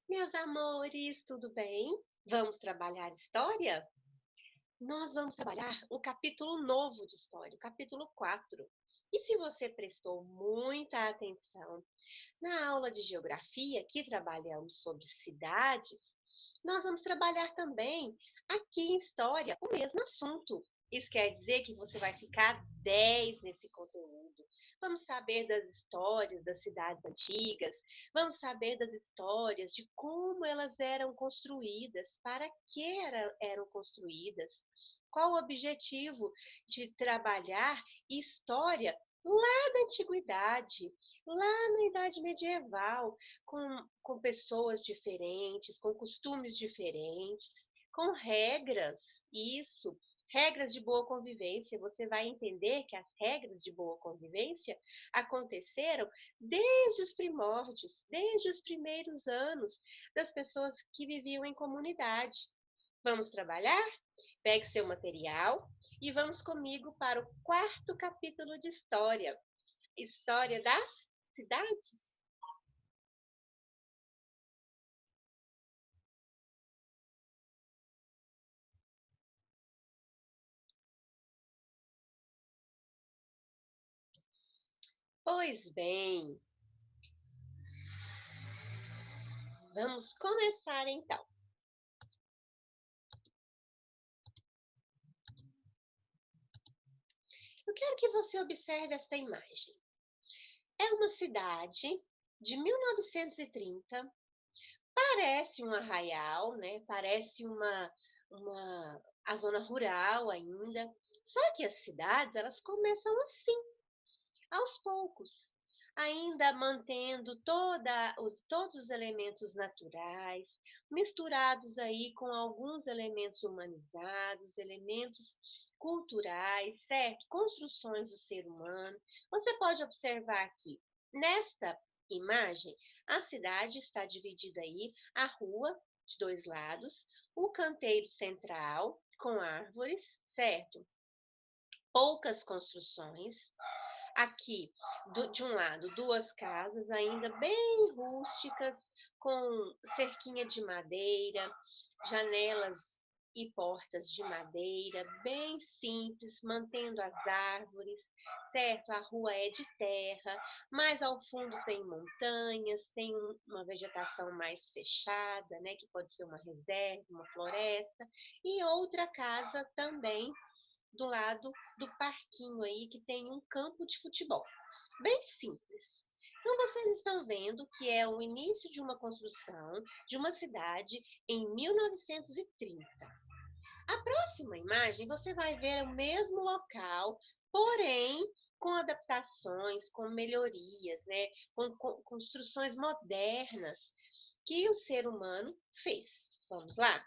Meus amores, tudo bem? Vamos trabalhar história? Nós vamos trabalhar o capítulo novo de história, o capítulo 4. E se você prestou muita atenção na aula de geografia, que trabalhamos sobre cidades, nós vamos trabalhar também aqui em história o mesmo assunto. Isso quer dizer que você vai ficar 10 nesse conteúdo. Vamos saber das histórias das cidades antigas, vamos saber das histórias de como elas eram construídas, para que eram construídas, qual o objetivo de trabalhar história lá da antiguidade, lá na Idade Medieval, com pessoas diferentes, com costumes diferentes, com regras, isso, regras de boa convivência. Você vai entender que as regras de boa convivência aconteceram desde os primórdios, desde os primeiros anos das pessoas que viviam em comunidade. Vamos trabalhar? Pegue seu material e vamos comigo para o quarto capítulo de história. História das cidades? Pois bem, vamos começar então. Eu quero que você observe esta imagem. É uma cidade de 1930, parece um arraial, né? Parece a zona rural ainda. Só que as cidades, elas começam assim, aos poucos, ainda mantendo todos os elementos naturais, misturados aí com alguns elementos humanizados, elementos culturais, certo? Construções do ser humano. Você pode observar aqui, nesta imagem, a cidade está dividida aí, a rua de dois lados, o canteiro central com árvores, certo? Poucas construções, aqui, de um lado, duas casas ainda bem rústicas, com cerquinha de madeira, janelas e portas de madeira, bem simples, mantendo as árvores, certo? A rua é de terra, mas ao fundo tem montanhas, tem uma vegetação mais fechada, né? Que pode ser uma reserva, uma floresta, e outra casa também do lado do parquinho aí que tem um campo de futebol. Bem simples. Então vocês estão vendo que é o início de uma construção de uma cidade em 1930. A próxima imagem você vai ver o mesmo local, porém com adaptações, com melhorias, né? Com construções modernas que o ser humano fez. Vamos lá?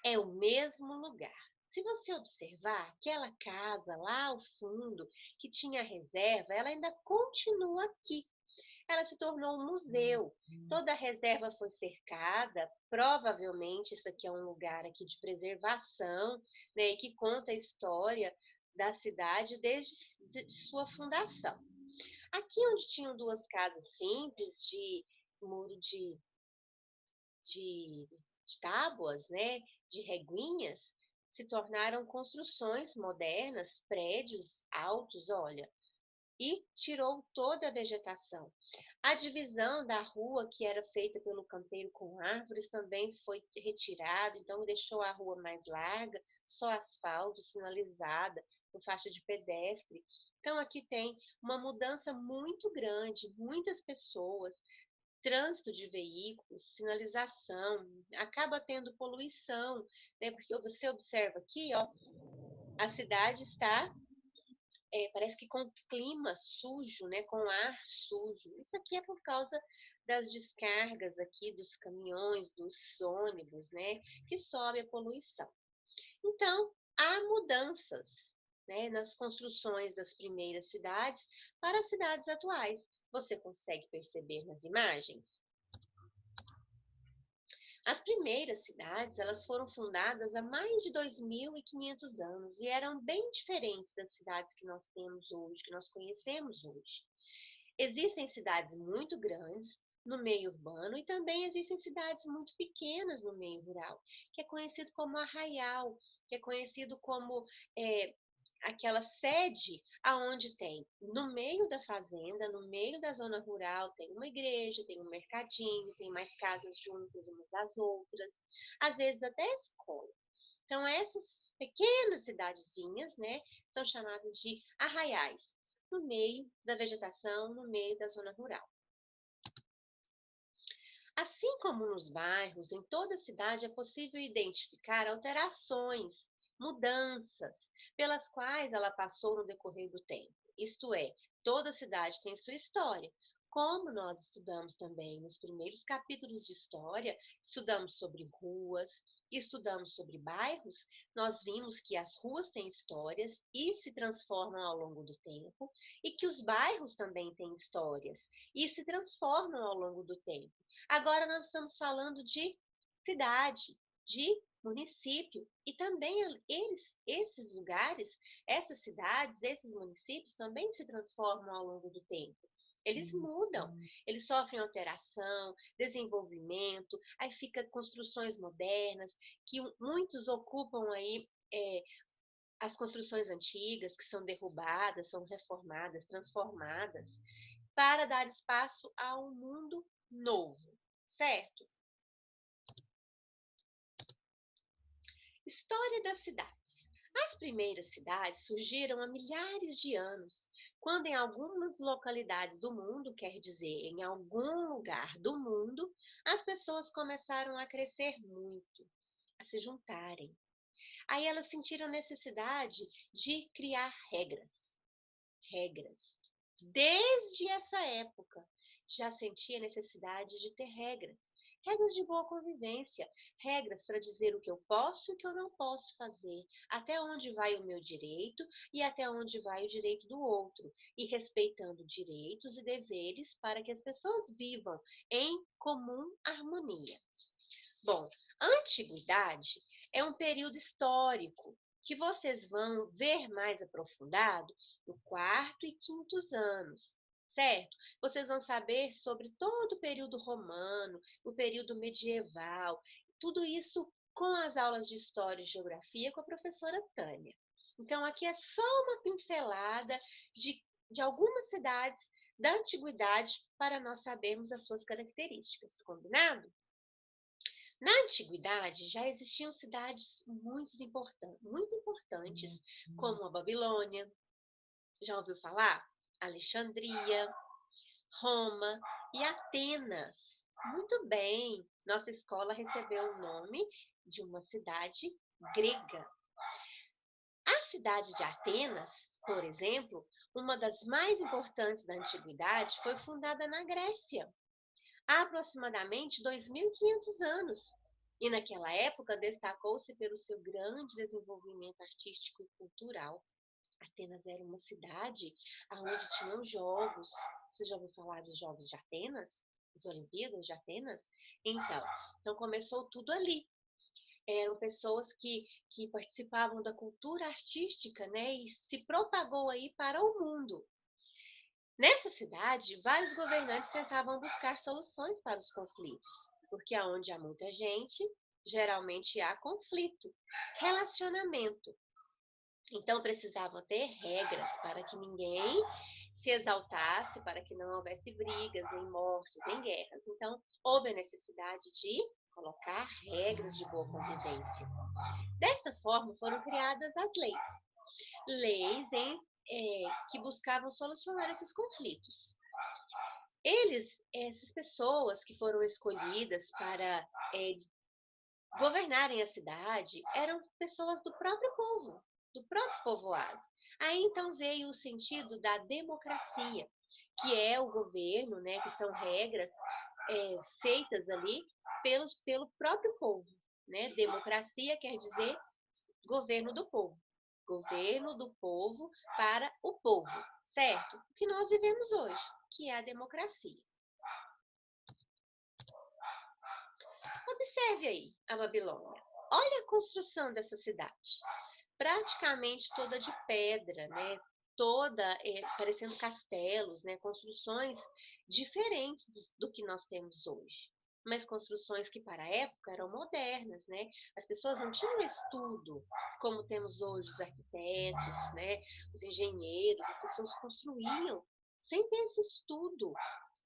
É o mesmo lugar. Se você observar, aquela casa lá ao fundo, que tinha reserva, ela ainda continua aqui. Ela se tornou um museu. Toda a reserva foi cercada. Provavelmente isso aqui é um lugar aqui de preservação, né, e que conta a história da cidade desde de sua fundação. Aqui onde tinham duas casas simples de muro de, de tábuas, né, de reguinhas, se tornaram construções modernas, prédios altos, olha, e tirou toda a vegetação. A divisão da rua, que era feita pelo canteiro com árvores, também foi retirada, então deixou a rua mais larga, só asfalto, sinalizada, com faixa de pedestre. Então aqui tem uma mudança muito grande, muitas pessoas, trânsito de veículos, sinalização, acaba tendo poluição, né? Porque você observa aqui, ó, a cidade está, parece que com clima sujo, né? Com ar sujo. Isso aqui é por causa das descargas aqui dos caminhões, dos ônibus, né? Que sobe a poluição. Então, há mudanças, né, nas construções das primeiras cidades para as cidades atuais. Você consegue perceber nas imagens? As primeiras cidades, elas foram fundadas há mais de 2.500 anos e eram bem diferentes das cidades que nós temos hoje, que nós conhecemos hoje. Existem cidades muito grandes, no meio urbano e também existem cidades muito pequenas no meio rural, que é conhecido como arraial, que é conhecido como eh, aquela sede aonde tem no meio da fazenda, no meio da zona rural, tem uma igreja, tem um mercadinho, tem mais casas juntas umas das outras, às vezes até escola. Então essas pequenas cidadezinhas, né, são chamadas de arraiais, no meio da vegetação, no meio da zona rural. Assim como nos bairros, em toda cidade é possível identificar alterações, mudanças, pelas quais ela passou no decorrer do tempo. Isto é, toda cidade tem sua história. Como nós estudamos também nos primeiros capítulos de história, estudamos sobre ruas, estudamos sobre bairros, nós vimos que as ruas têm histórias e se transformam ao longo do tempo, e que os bairros também têm histórias e se transformam ao longo do tempo. Agora nós estamos falando de cidade, de município, e também esses lugares, essas cidades, esses municípios também se transformam ao longo do tempo. Eles mudam, eles sofrem alteração, desenvolvimento, aí fica construções modernas, que muitos ocupam aí as construções antigas, que são derrubadas, são reformadas, transformadas, para dar espaço a um mundo novo, certo? História das cidades. As primeiras cidades surgiram há milhares de anos, quando em algumas localidades do mundo, quer dizer, em algum lugar do mundo, as pessoas começaram a crescer muito, a se juntarem. Aí elas sentiram necessidade de criar regras. Regras. Desde essa época, já sentia necessidade de ter regras. Regras de boa convivência, regras para dizer o que eu posso e o que eu não posso fazer, até onde vai o meu direito e até onde vai o direito do outro, e respeitando direitos e deveres para que as pessoas vivam em comum harmonia. Bom, a antiguidade é um período histórico que vocês vão ver mais aprofundado no quarto e quintos anos, certo? Vocês vão saber sobre todo o período romano, o período medieval, tudo isso com as aulas de História e Geografia com a professora Tânia. Então, aqui é só uma pincelada de algumas cidades da antiguidade para nós sabermos as suas características, combinado? Na antiguidade já existiam cidades muito importantes, como a Babilônia, já ouviu falar? Alexandria, Roma e Atenas. Muito bem, nossa escola recebeu o nome de uma cidade grega. A cidade de Atenas, por exemplo, uma das mais importantes da antiguidade, foi fundada na Grécia há aproximadamente 2.500 anos. E naquela época destacou-se pelo seu grande desenvolvimento artístico e cultural. Atenas era uma cidade onde tinham jogos. Você já ouviu falar dos Jogos de Atenas? As Olimpíadas de Atenas? Então começou tudo ali. Eram pessoas que participavam da cultura artística, né? E se propagou aí para o mundo. Nessa cidade, vários governantes tentavam buscar soluções para os conflitos, porque aonde há muita gente, geralmente há conflito, relacionamento. Então precisavam ter regras para que ninguém se exaltasse, para que não houvesse brigas, nem mortes, nem guerras. Então houve a necessidade de colocar regras de boa convivência. Desta forma foram criadas as leis. Leis que buscavam solucionar esses conflitos. Essas pessoas que foram escolhidas para governarem a cidade, eram pessoas do próprio povoado. Aí então veio o sentido da democracia, que é o governo, né, que são regras feitas ali pelo próprio povo. Né? Democracia quer dizer governo do povo. Governo do povo para o povo, certo? O que nós vivemos hoje, que é a democracia. Observe aí a Babilônia. Olha a construção dessa cidade. Praticamente toda de pedra, né? toda parecendo castelos, né? Construções diferentes do que nós temos hoje. Mas construções que para a época eram modernas, né? As pessoas não tinham estudo como temos hoje os arquitetos, né? Os engenheiros, as pessoas construíam sem ter esse estudo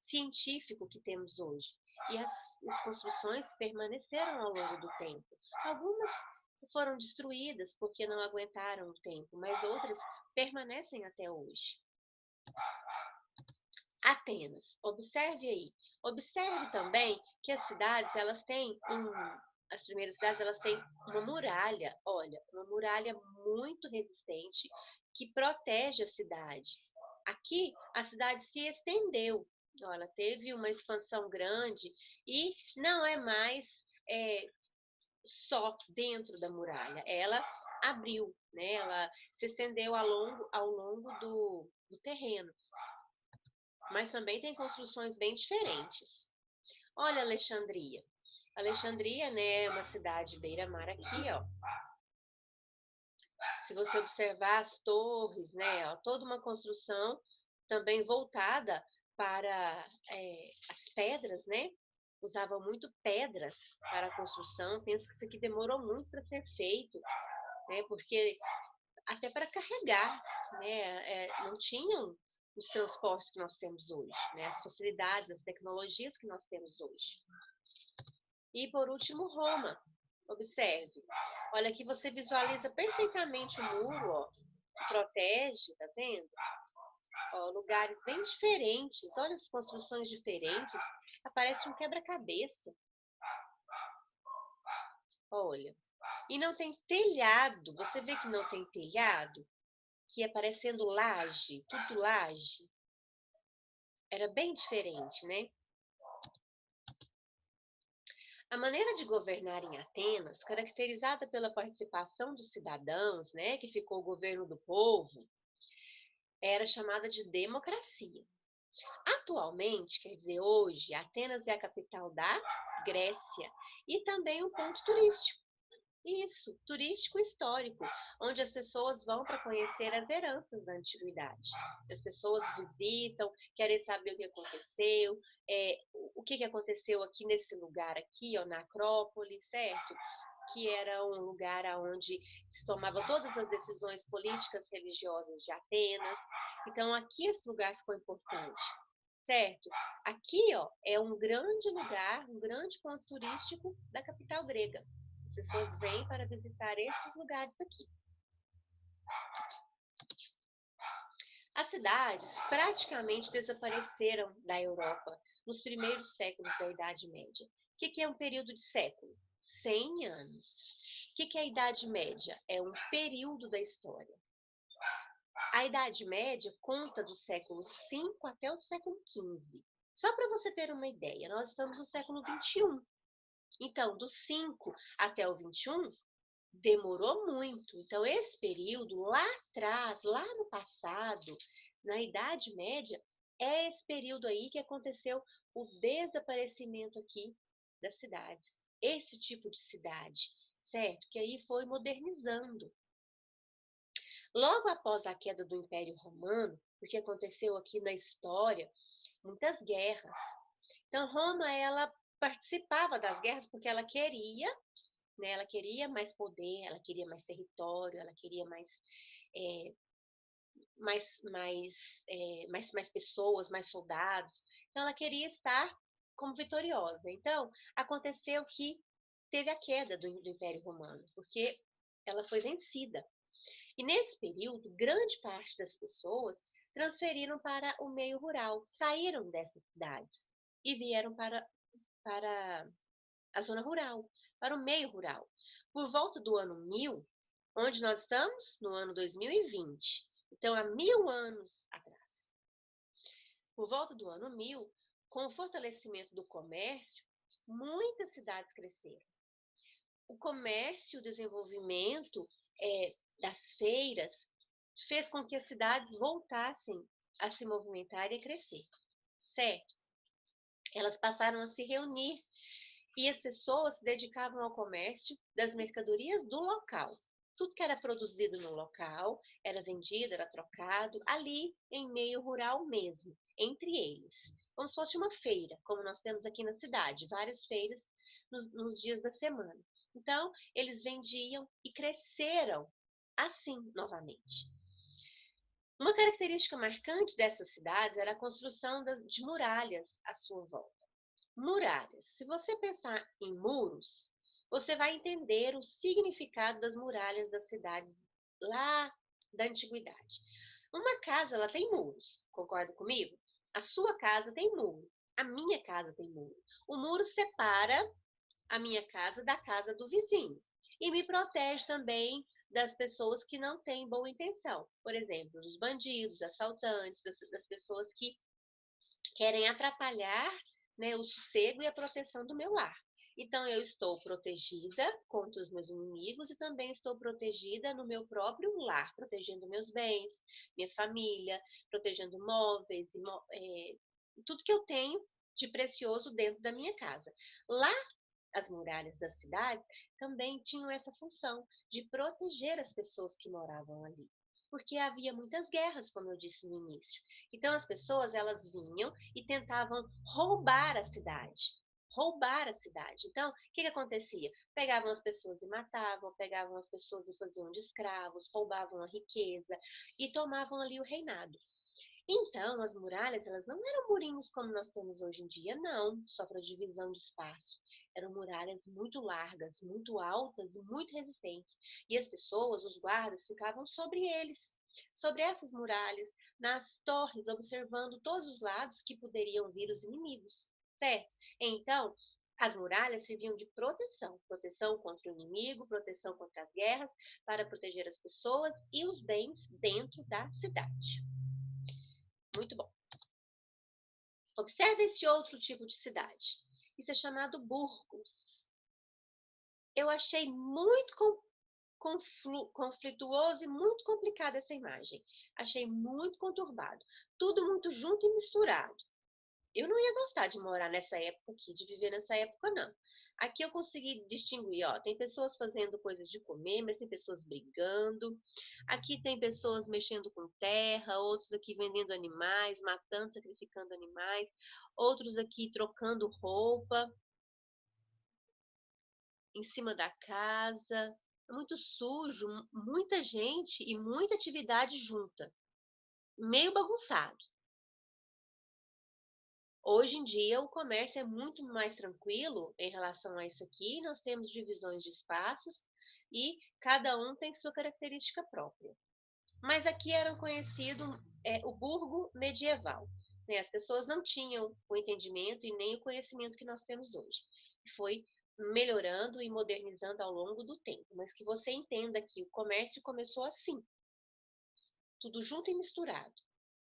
científico que temos hoje. E as construções permaneceram ao longo do tempo. Algumas foram destruídas porque não aguentaram o tempo, mas outras permanecem até hoje. Atenas, observe aí. Observe também que as cidades, elas têm as primeiras cidades, elas têm uma muralha, olha, uma muralha muito resistente que protege a cidade. Aqui, a cidade se estendeu, ela teve uma expansão grande e não é mais é, só dentro da muralha, ela abriu, né? Ela se estendeu ao longo do terreno. Mas também tem construções bem diferentes. Olha Alexandria. Alexandria, né, é uma cidade beira-mar aqui, ó. Se você observar as torres, né, ó, toda uma construção também voltada para as pedras, né? Usavam muito pedras para a construção. Penso que isso aqui demorou muito para ser feito, né? Porque até para carregar, né? Não tinham os transportes que nós temos hoje, né? As facilidades, as tecnologias que nós temos hoje. E por último, Roma. Observe. Olha aqui você visualiza perfeitamente o muro, ó, que protege, tá vendo? Ó, lugares bem diferentes. Olha as construções diferentes. Aparece um quebra-cabeça. Olha. E não tem telhado. Você vê que não tem telhado? Que é parecendo laje, tudo laje. Era bem diferente, né? A maneira de governar em Atenas, caracterizada pela participação dos cidadãos, né, que ficou o governo do povo, era chamada de democracia. Atualmente, quer dizer, hoje, Atenas é a capital da Grécia e também um ponto turístico. Isso, turístico histórico, onde as pessoas vão para conhecer as heranças da antiguidade. As pessoas visitam, querem saber o que aconteceu, o que aconteceu aqui nesse lugar aqui, ó, na Acrópole, certo? Que era um lugar onde se tomava todas as decisões políticas religiosas de Atenas. Então aqui esse lugar ficou importante, certo? Aqui, ó, é um grande lugar, um grande ponto turístico da capital grega. As pessoas vêm para visitar esses lugares aqui. As cidades praticamente desapareceram da Europa nos primeiros séculos da Idade Média. O que é um período de século? 100 anos. O que é a Idade Média? É um período da história. A Idade Média conta do século V até o século XV. Só para você ter uma ideia, nós estamos no século XXI. Então, do 5 até o 21, demorou muito. Então, esse período lá atrás, lá no passado, na Idade Média, é esse período aí que aconteceu o desaparecimento aqui das cidades. Esse tipo de cidade, certo? Que aí foi modernizando. Logo após a queda do Império Romano, porque aconteceu aqui na história muitas guerras. Então, Roma, ela participava das guerras porque ela queria, né? Ela queria mais poder, ela queria mais território, ela queria é, mais pessoas, mais soldados. Então, ela queria estar como vitoriosa. Então, aconteceu que teve a queda do Império Romano, porque ela foi vencida. E nesse período, grande parte das pessoas transferiram para o meio rural, saíram dessas cidades e vieram para a zona rural, para o meio rural. Por volta do ano 1000, onde nós estamos? No ano 2020. Então, há 1000 anos atrás. Por volta do ano 1000, com o fortalecimento do comércio, muitas cidades cresceram. O comércio, o desenvolvimento das feiras, fez com que as cidades voltassem a se movimentar e a crescer, certo? Elas passaram a se reunir e as pessoas se dedicavam ao comércio das mercadorias do local. Tudo que era produzido no local era vendido, era trocado ali em meio rural mesmo, entre eles. Como se fosse uma feira, como nós temos aqui na cidade, várias feiras nos dias da semana. Então, eles vendiam e cresceram assim novamente. Uma característica marcante dessas cidades era a construção de muralhas à sua volta. Muralhas. Se você pensar em muros, você vai entender o significado das muralhas das cidades lá da antiguidade. Uma casa, ela tem muros, concorda comigo? A sua casa tem muro, a minha casa tem muro. O muro separa a minha casa da casa do vizinho e me protege também das pessoas que não têm boa intenção. Por exemplo, dos bandidos, assaltantes, das pessoas que querem atrapalhar, né, o sossego e a proteção do meu lar. Então, eu estou protegida contra os meus inimigos e também estou protegida no meu próprio lar, protegendo meus bens, minha família, protegendo móveis, tudo que eu tenho de precioso dentro da minha casa. Lá, as muralhas das cidades também tinham essa função de proteger as pessoas que moravam ali, porque havia muitas guerras, como eu disse no início. Então as pessoas elas vinham e tentavam roubar a cidade. Roubar a cidade. Então, o que acontecia? Pegavam as pessoas e matavam, pegavam as pessoas e faziam de escravos, roubavam a riqueza e tomavam ali o reinado. Então, as muralhas, elas não eram murinhos como nós temos hoje em dia, não, só para divisão de espaço. Eram muralhas muito largas, muito altas e muito resistentes. E as pessoas, os guardas, ficavam sobre eles, sobre essas muralhas, nas torres, observando todos os lados que poderiam vir os inimigos, certo? Então, as muralhas serviam de proteção, proteção contra o inimigo, proteção contra as guerras, para proteger as pessoas e os bens dentro da cidade. Muito bom. Observe esse outro tipo de cidade. Isso é chamado burgos. Eu achei muito conflituoso e muito complicada essa imagem. Achei muito conturbado. Tudo muito junto e misturado. Eu não ia gostar de morar nessa época aqui, de viver nessa época, não. Aqui eu consegui distinguir, ó, tem pessoas fazendo coisas de comer, mas tem pessoas brigando. Aqui tem pessoas mexendo com terra, outros aqui vendendo animais, matando, sacrificando animais, outros aqui trocando roupa em cima da casa. É muito sujo, muita gente e muita atividade junta, meio bagunçado. Hoje em dia, o comércio é muito mais tranquilo em relação a isso aqui. Nós temos divisões de espaços e cada um tem sua característica própria. Mas aqui era conhecido o burgo medieval, né? As pessoas não tinham o entendimento e nem o conhecimento que nós temos hoje. Foi melhorando e modernizando ao longo do tempo. Mas que você entenda que o comércio começou assim, tudo junto e misturado.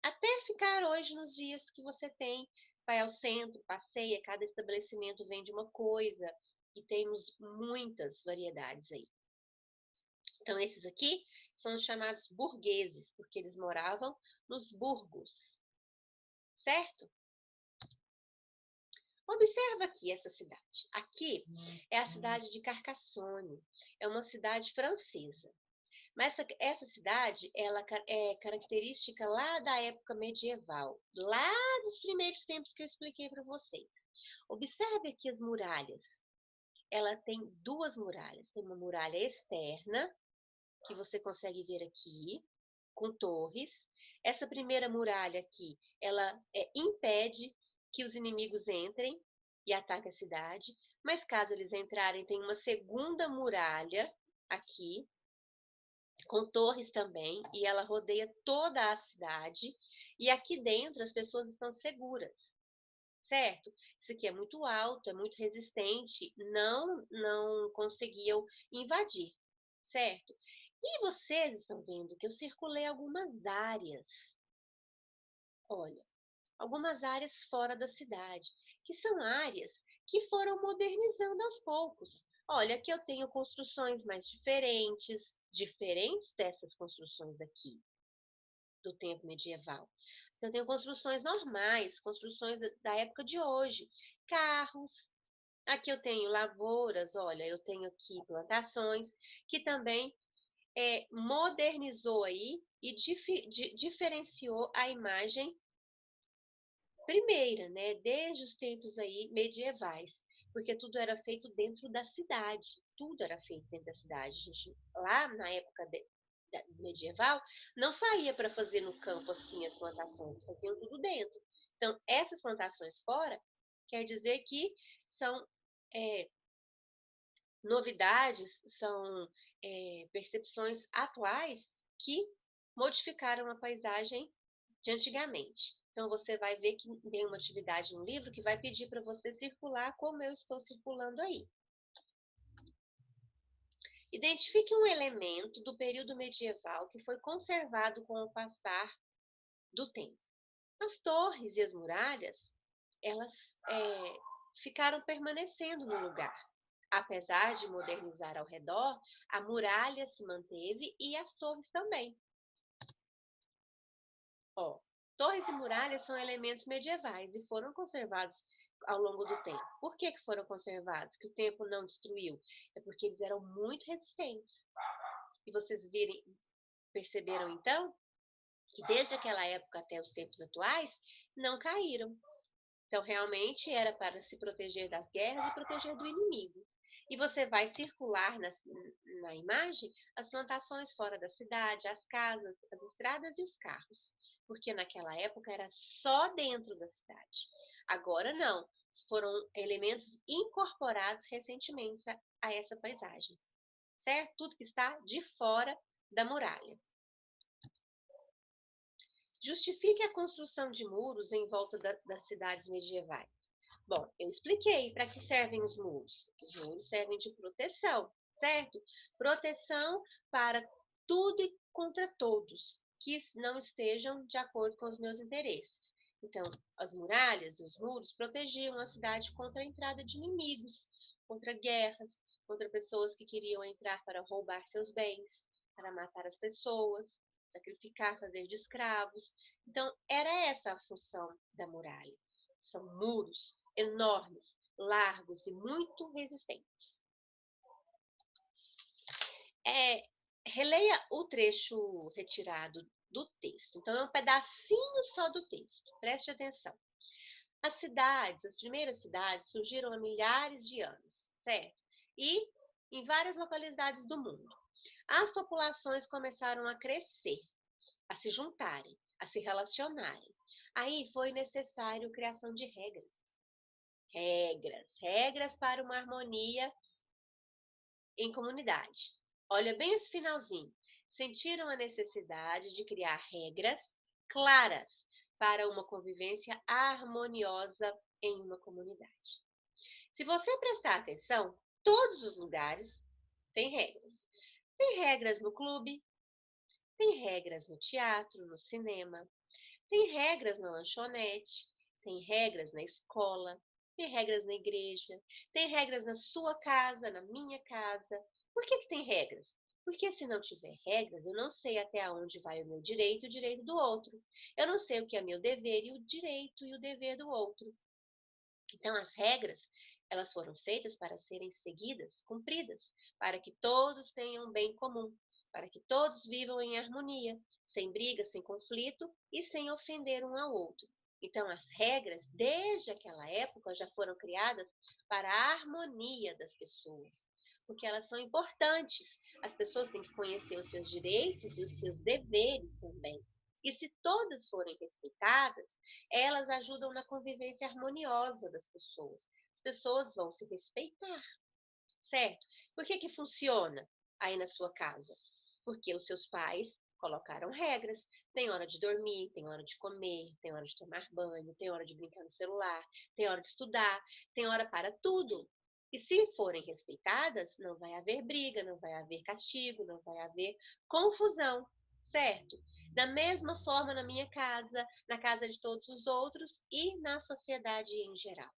Até ficar hoje nos dias que você tem, vai ao centro, passeia, cada estabelecimento vende uma coisa e temos muitas variedades aí. Então, esses aqui são os chamados burgueses, porque eles moravam nos burgos, certo? Observa aqui essa cidade. Aqui é a cidade de Carcassonne, é uma cidade francesa. Mas essa cidade, ela é característica lá da época medieval, lá dos primeiros tempos que eu expliquei para vocês. Observe aqui as muralhas. Ela tem duas muralhas. Tem uma muralha externa, que você consegue ver aqui, com torres. Essa primeira muralha aqui, ela impede que os inimigos entrem e ataquem a cidade. Mas caso eles entrarem, tem uma segunda muralha aqui, com torres também, e ela rodeia toda a cidade, e aqui dentro as pessoas estão seguras, certo? Isso aqui é muito alto, é muito resistente, não conseguiam invadir, certo? E vocês estão vendo que eu circulei algumas áreas, olha, algumas áreas fora da cidade, que são áreas que foram modernizando aos poucos. Olha, aqui eu tenho construções mais diferentes dessas construções aqui, do tempo medieval. Então, eu tenho construções normais, construções da época de hoje, carros. Aqui eu tenho lavouras, olha, eu tenho aqui plantações, que também modernizou aí e diferenciou a imagem primeira, né, desde os tempos aí medievais, porque tudo era feito dentro da cidade, tudo era feito dentro da cidade. A gente, lá na época medieval, não saía para fazer no campo assim as plantações, faziam tudo dentro. Então, essas plantações fora, quer dizer que são novidades, são percepções atuais que modificaram a paisagem de antigamente. Então, você vai ver que tem uma atividade no livro que vai pedir para você circular como eu estou circulando aí. Identifique um elemento do período medieval que foi conservado com o passar do tempo. As torres e as muralhas, elas ficaram permanecendo no lugar. Apesar de modernizar ao redor, a muralha se manteve e as torres também. Ó, torres e muralhas são elementos medievais e foram conservados ao longo do tempo. Por que foram conservados? Que o tempo não destruiu? É porque eles eram muito resistentes. E vocês perceberam então que desde aquela época até os tempos atuais não caíram. Então, realmente era para se proteger das guerras e proteger do inimigo. E você vai circular na imagem as plantações fora da cidade, as casas, as estradas e os carros. Porque naquela época era só dentro da cidade. Agora não. Foram elementos incorporados recentemente a essa paisagem. Certo? Tudo que está de fora da muralha. Justifique a construção de muros em volta das cidades medievais. Bom, eu expliquei para que servem os muros. Os muros servem de proteção, certo? Proteção para tudo e contra todos que não estejam de acordo com os meus interesses. Então, as muralhas e os muros protegiam a cidade contra a entrada de inimigos, contra guerras, contra pessoas que queriam entrar para roubar seus bens, para matar as pessoas, sacrificar, fazer de escravos. Então, era essa a função da muralha. São muros enormes, largos e muito resistentes. Releia o trecho retirado do texto. Então, é um pedacinho só do texto. Preste atenção. As primeiras cidades surgiram há milhares de anos, certo? E em várias localidades do mundo. As populações começaram a crescer, a se juntarem, a se relacionarem. Aí foi necessário a criação de regras. Regras para uma harmonia em comunidade. Olha bem esse finalzinho. Sentiram a necessidade de criar regras claras para uma convivência harmoniosa em uma comunidade. Se você prestar atenção, todos os lugares têm regras. Tem regras no clube, tem regras no teatro, no cinema, tem regras na lanchonete, tem regras na escola, tem regras na igreja, tem regras na sua casa, na minha casa. Por que tem regras? Porque se não tiver regras, eu não sei até onde vai o meu direito e o direito do outro. Eu não sei o que é meu dever e o direito e o dever do outro. Então, as regras, elas foram feitas para serem seguidas, cumpridas, para que todos tenham um bem comum, para que todos vivam em harmonia, sem briga, sem conflito e sem ofender um ao outro. Então, as regras, desde aquela época, já foram criadas para a harmonia das pessoas, porque elas são importantes. As pessoas têm que conhecer os seus direitos e os seus deveres também. E se todas forem respeitadas, elas ajudam na convivência harmoniosa das pessoas. As pessoas vão se respeitar, certo? Por que funciona aí na sua casa? Porque os seus pais colocaram regras. Tem hora de dormir, tem hora de comer, tem hora de tomar banho, tem hora de brincar no celular, tem hora de estudar, tem hora para tudo. E se forem respeitadas, não vai haver briga, não vai haver castigo, não vai haver confusão, certo? Da mesma forma na minha casa, na casa de todos os outros e na sociedade em geral.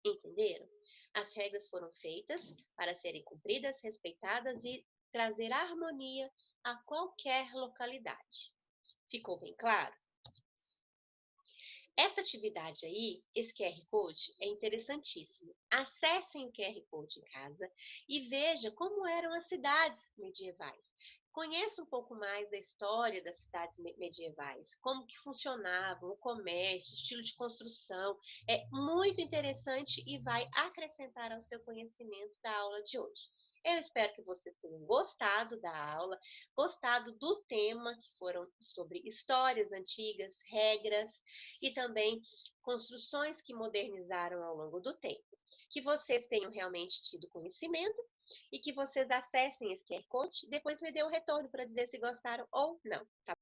Entenderam? As regras foram feitas para serem cumpridas, respeitadas e trazer harmonia a qualquer localidade. Ficou bem claro? Essa atividade aí, esse QR Code, é interessantíssimo. Acessem o QR Code em casa e veja como eram as cidades medievais. Conheça um pouco mais da história das cidades medievais, como que funcionavam, o comércio, o estilo de construção. É muito interessante e vai acrescentar ao seu conhecimento da aula de hoje. Eu espero que vocês tenham gostado da aula, gostado do tema, que foram sobre histórias antigas, regras e também construções que modernizaram ao longo do tempo. Que vocês tenham realmente tido conhecimento e que vocês acessem esse QR Code e depois me dê o retorno para dizer se gostaram ou não, tá